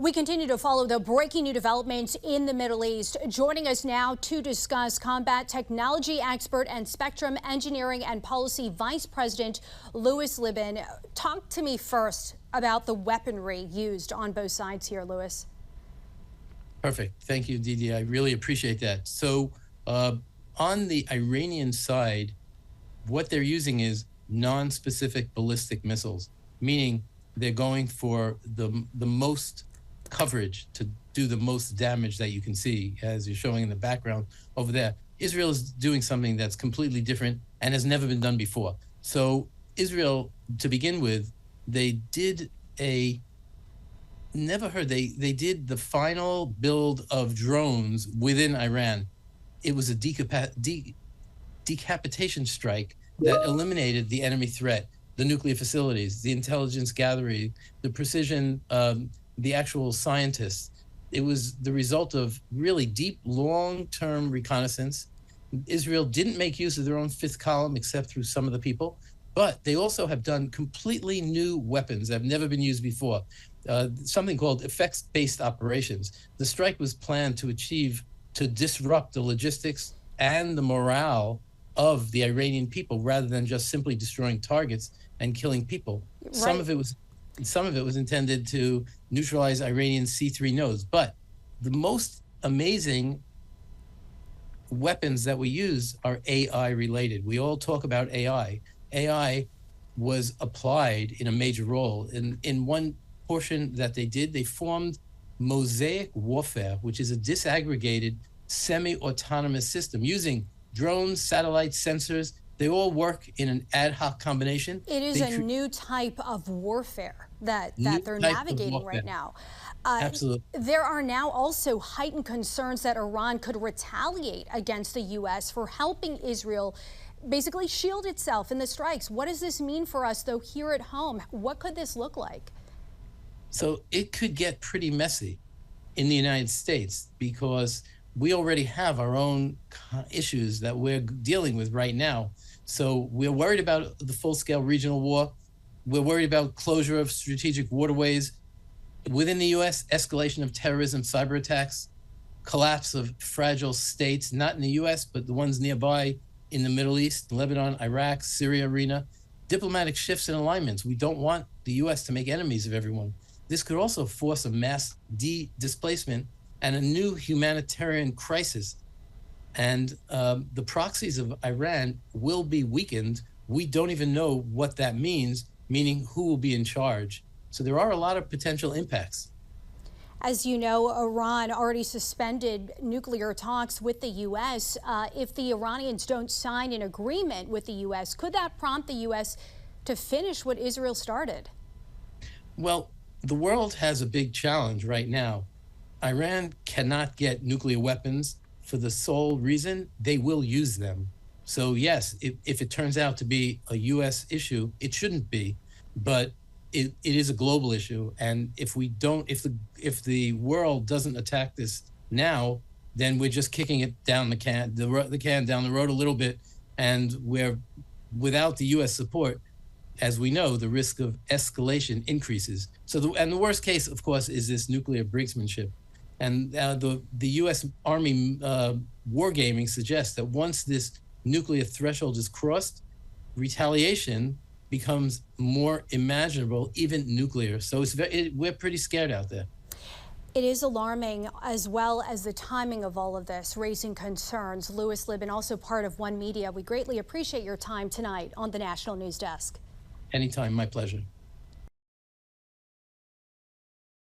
We continue to follow the breaking new developments in the Middle East. Joining us now to discuss, combat technology expert and spectrum engineering and policy vice president Louis Libin. Talk to me first about the weaponry used on both sides here, Louis. Perfect. Thank you, Didi. I really appreciate that. So on the Iranian side, what they're using is non-specific ballistic missiles, meaning they're going for the most coverage to do the most damage that you can see, as you're showing in the background over there. Israel is doing something that's completely different and has never been done before. So Israel, to begin with, they did they did the final build of drones within Iran. It was a decapitation strike that eliminated the enemy threat, the nuclear facilities, the intelligence gathering, the precision, the actual scientists. It was the result of really deep, long-term reconnaissance. Israel didn't make use of their own fifth column except through some of the people, but they also have done completely new weapons that have never been used before, something called effects-based operations. The strike was planned to disrupt the logistics and the morale of the Iranian people rather than just simply destroying targets and killing people. Right. Some of it was intended to neutralize Iranian C-3 nodes. But the most amazing weapons that we use are AI related. We all talk about AI. AI was applied in a major role. In one portion that they did, they formed mosaic warfare, which is a disaggregated semi-autonomous system using drones, satellites, sensors. They all work in an ad hoc combination. It is a new type of warfare that they're navigating right now. Absolutely. There are now also heightened concerns that Iran could retaliate against the U.S. for helping Israel basically shield itself in the strikes. What does this mean for us, though, here at home? What could this look like? So it could get pretty messy in the United States because we already have our own issues that we're dealing with right now. So we're worried about the full-scale regional war. We're worried about closure of strategic waterways. Within the U.S., escalation of terrorism, cyber attacks, collapse of fragile states, not in the U.S., but the ones nearby in the Middle East, Lebanon, Iraq, Syria arena, diplomatic shifts and alignments. We don't want the U.S. to make enemies of everyone. This could also force a mass displacement and a new humanitarian crisis. And the proxies of Iran will be weakened. We don't even know what that means, meaning who will be in charge. So there are a lot of potential impacts. As you know, Iran already suspended nuclear talks with the U.S. If the Iranians don't sign an agreement with the U.S., could that prompt the U.S. to finish what Israel started? Well, the world has a big challenge right now. Iran cannot get nuclear weapons for the sole reason they will use them. So yes, if it turns out to be a U.S. issue, it shouldn't be, but it is a global issue. And if the world doesn't attack this now, then we're just kicking it down the can down the road a little bit. And without the U.S. support, as we know, the risk of escalation increases. So the worst case, of course, is this nuclear brinksmanship. And the U.S. Army wargaming suggests that once this nuclear threshold is crossed, retaliation becomes more imaginable, even nuclear. So we're pretty scared out there. It is alarming, as well as the timing of all of this, raising concerns. Louis Libin, also part of One Media. We greatly appreciate your time tonight on the National News Desk. Anytime, my pleasure.